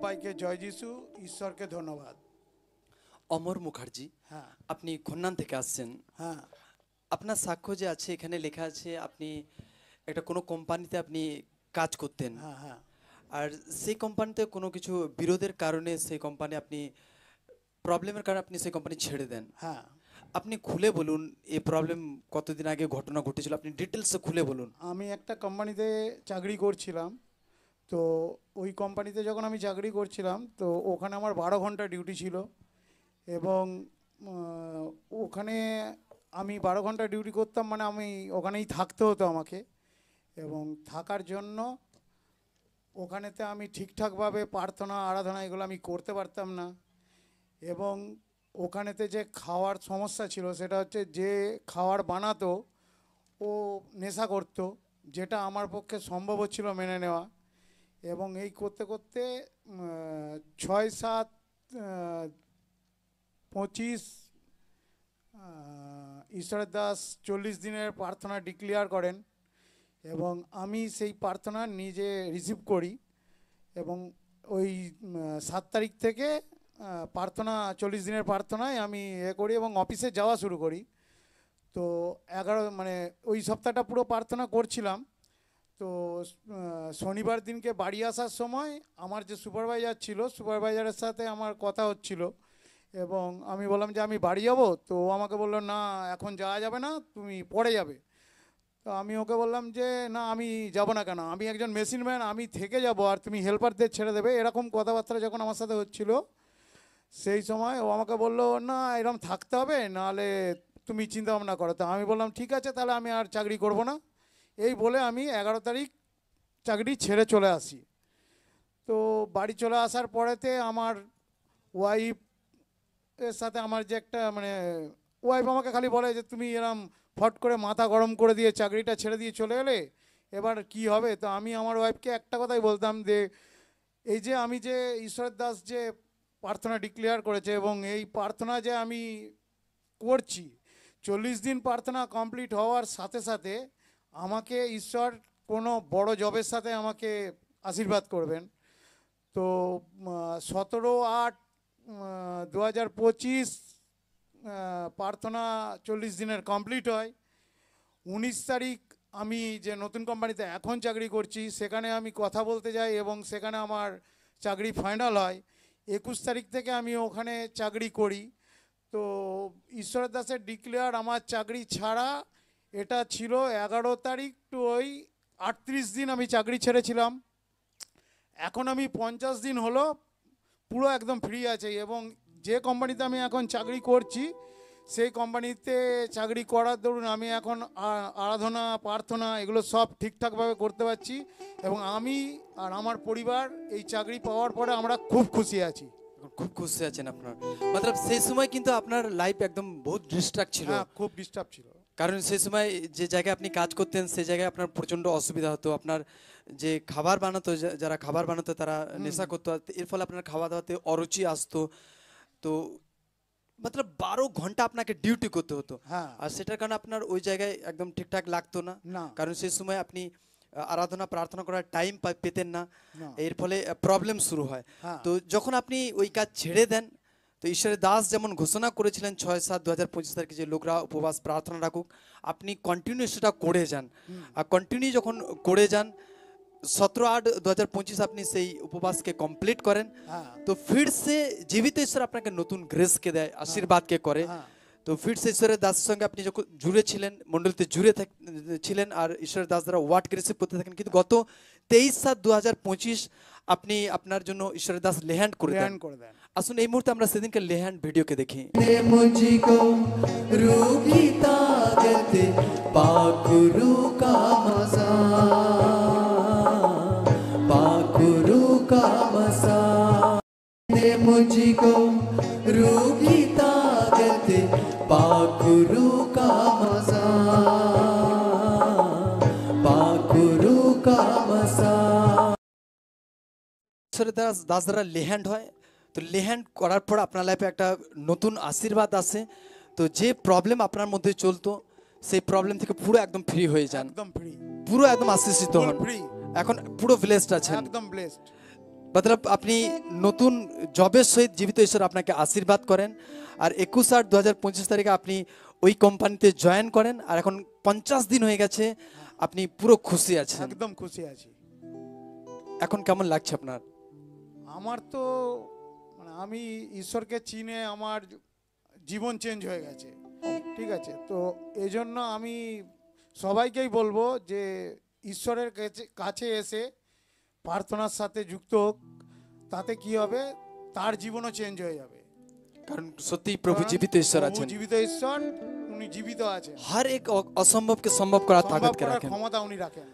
সবাইকে জয় যিশু, ঈশ্বরকে ধন্যবাদ। অমর মুখার্জি, হ্যাঁ আপনি খন্নান থেকে আসছেন। হ্যাঁ আপনার সাক্ষ্য যে আছে এখানে লেখা আছে আপনি একটা কোনো কোম্পানিতে আপনি কাজ করতেন, হ্যাঁ হ্যাঁ আর সেই কোম্পানিতে কোনো কিছু বিরোধের কারণে সেই কোম্পানি আপনি প্রবলেমের কারণে আপনি সেই কোম্পানি ছেড়ে দেন। হ্যাঁ আপনি খুলে বলুন এই প্রবলেম কতদিন আগে ঘটনা ঘটেছিল, আপনি ডিটেলসে খুলে বলুন। আমি একটা কোম্পানিতে চাকরি করছিলাম। তো ওই কোম্পানিতে যখন আমি চাকরি করছিলাম তো ওখানে আমার 12 ঘন্টা ডিউটি ছিল এবং আহ, ওখানে আমি 12 ঘন্টা ডিউটি করতাম, মানে আমি ওখানেই থাকতে হতো আমাকে। এবং থাকার জন্য ওখানেতে আমি ঠিকঠাকভাবে প্রার্থনা আরাধনা এগুলো আমি করতে পারতাম না। এবং ওখানেতে যে খাওয়ার সমস্যা ছিল সেটা হচ্ছে যে খাওয়ার বানাতো ও নেশা করতো, যেটা আমার পক্ষে সম্ভব হচ্ছিল মেনে নেওয়া। এবং এই করতে করতে 6, 7, 25 ঈশ্বরের দাস 40 দিনের প্রার্থনা ডিক্লেয়ার করেন এবং আমি সেই প্রার্থনা নিজে রিসিভ করি। এবং ওই 7 তারিখ থেকে প্রার্থনা 40 দিনের প্রার্থনায় আমি করি এবং অফিসে যাওয়া শুরু করি। তো 11 মানে ওই সপ্তাহটা পুরো প্রার্থনা করছিলাম। তো শনিবার দিনকে বাড়ি আসার সময় আমার যে সুপারভাইজার ছিল, সুপারভাইজারের সাথে আমার কথা হচ্ছিল এবং আমি বললাম যে আমি বাড়ি যাব। তো ও আমাকে বললো না, এখন যাওয়া যাবে না, তুমি পরে যাবে। তো আমি ওকে বললাম যে না, আমি যাব না কেন, আমি একজন মেশিন ম্যান, আমি থেকে যাব আর তুমি হেল্পারদের ছেড়ে দেবে, এরকম কথাবার্তা যখন আমার সাথে হচ্ছিল সেই সময় ও আমাকে বললো না, এরকম থাকতে হবে, নাহলে তুমি চিন্তা ভাবনা করো। তো আমি বললাম ঠিক আছে, তাহলে আমি আর চাকরি করব না। এই বলে আমি 11 তারিখ চাকরি ছেড়ে চলে আসি। তো বাড়ি চলে আসার পরেতে আমার ওয়াইফ এর সাথে আমার যে একটা মানে ওয়াইফ আমাকে খালি বলে যে তুমি এরম ফট করে মাথা গরম করে দিয়ে চাকরিটা ছেড়ে দিয়ে চলে এলে, এবার কি হবে। তো আমি আমার ওয়াইফকে একটা কথাই বলতাম যে এই যে আমি যে ঈশ্বরের দাস যে প্রার্থনা ডিক্লেয়ার করেছে এবং এই প্রার্থনা যে আমি করছি, 40 দিন প্রার্থনা কমপ্লিট হওয়ার সাথে সাথে আমাকে ঈশ্বর কোনো বড় জবের সাথে আমাকে আশীর্বাদ করবেন। তো 17/8/2025 প্রার্থনা 40 দিনের কমপ্লিট হয়। 19 তারিখ আমি যে নতুন কোম্পানিতে এখন চাকরি করছি সেখানে আমি কথা বলতে যাই এবং সেখানে আমার চাকরি ফাইনাল হয়। 21 তারিখ থেকে আমি ওখানে চাকরি করি। তো ঈশ্বরের দাসের ডিক্লেয়ার আমার চাকরি ছাড়া এটা ছিল 11 তারিখ টু ওই 38 দিন আমি চাকরি ছেড়েছিলাম। এখন আমি 50 দিন হলো পুরো একদম ফ্রি আছে এবং যে কোম্পানিতে আমি এখন চাকরি করছি সেই কোম্পানিতে চাকরি করার দরুন আমি এখন আরাধনা প্রার্থনা এগুলো সব ঠিকঠাকভাবে করতে পারছি এবং আমি আর আমার পরিবার এই চাকরি পাওয়ার পরে আমরা খুব খুশি আছি। খুব খুশি আছেন আপনার, মতলব সেই সময় কিন্তু আপনার লাইফ একদম বহুত ডিস্ট্রাক্ট ছিল। হ্যাঁ, খুব ডিস্টার্ব ছিল। কারণ সেই সময় যে জায়গায় আপনি কাজ করতেন সেই জায়গায় আপনার প্রচণ্ড অসুবিধা হতো। আপনার যে খাবার বানাতো, যারা খাবার বানাতো তারা নেশা করতো, আর এর ফলে আপনার খাওয়া দাওয়াতে অরুচি আসতো। তো মতলব 12 ঘন্টা আপনাকে ডিউটি করতে হতো, হ্যাঁ আর সেটার কারণে আপনার ওই জায়গায় একদম ঠিকঠাক লাগতো না। না কারণ সেই সময় আপনি আরাধনা প্রার্থনা করার টাইম পেতেন না, না এর ফলে প্রবলেম শুরু হয়। হ্যাঁ তো যখন আপনি ওই কাজ ছেড়ে দেন, তো ঈশ্বরের দাস যেমন ঘোষণা করেছিলেন 6-7-2025 তারিখে যে লোকরা উপবাস প্রার্থনা রাখুক, আপনি কন্টিনিউ সেটা করে যান। আর কন্টিনিউ যখন করে যান 17/8/2025 আপনি সেই উপবাসকে কমপ্লিট করেন। হ্যাঁ তো ফির সে জীবিত ঈশ্বর আপনাকে নতুন গ্রেসকে দেয়, আশীর্বাদকে করে। হ্যাঁ তো ফির সে ঈশ্বরের দাসের সঙ্গে আপনি যখন জুড়ে ছিলেন, মণ্ডলীতে জুড়ে ছিলেন আর ঈশ্বরের দাস দ্বারা ওয়ার্ড রিসিভ করতে থাকেন। কিন্তু গত 23/7/2025 আপনি আপনার জন্য ঈশ্বরের দাস লেহ্যান্ড করে দেন। আসুন এই মুহূর্তে আমরা সেদিনকে লেহ্যান্ড ভিডিওকে দেখি। मुझको रूखी ताकत पाखरू का मजा, पाखरू का मजा दे मुझको रूखी ताकत पाखरू का मजा, पाखरू का मजा। ঈশ্বরের দাস দ্বারা লেহ্যান্ড হয়। তো লেহ্যান্ড করার পর আপনার লাইফে একটা নতুন আশীর্বাদ আসে। তো যে প্রবলেম আপনার মধ্যে চলতো সেই প্রবলেম থেকে পুরো একদম ফ্রি হয়ে যান, একদম ফ্রি, পুরো একদম আশীষিত হন, ফ্রি, এখন পুরো ব্লেসড আছেন। একদম ব্লেসড। মতলব আপনি নতুন জবের সহিত জীবিত ঈশ্বর আপনাকে আশীর্বাদ করেন, আর 21/8/2025 তারিখে আপনি ওই কোম্পানিতে জয়েন করেন, আর এখন 50 দিন হয়ে গেছে, আপনি পুরো খুশি আছেন। একদম খুশি আছি। এখন কেমন লাগছে আপনার? আমার তো মানে আমি ঈশ্বরকে চিনে আমার জীবন চেঞ্জ হয়ে গেছে, ঠিক আছে। তো এই জন্য আমি সবাইকেই বলবো যে ঈশ্বরের কাছে এসে প্রার্থনার সাথে যুক্ত হোক, তাতে কি হবে, তার জীবনও চেঞ্জ হয়ে যাবে। কারণ সত্যি প্রভু কারণ জীবিত ঈশ্বর প্রভু আছেন, জীবিত ঈশ্বর, উনি জীবিত আছেন, हर एक असंभव के संभव করার সম্ভব ताकत के করার রাখেন। ক্ষমতা উনি রাখেন।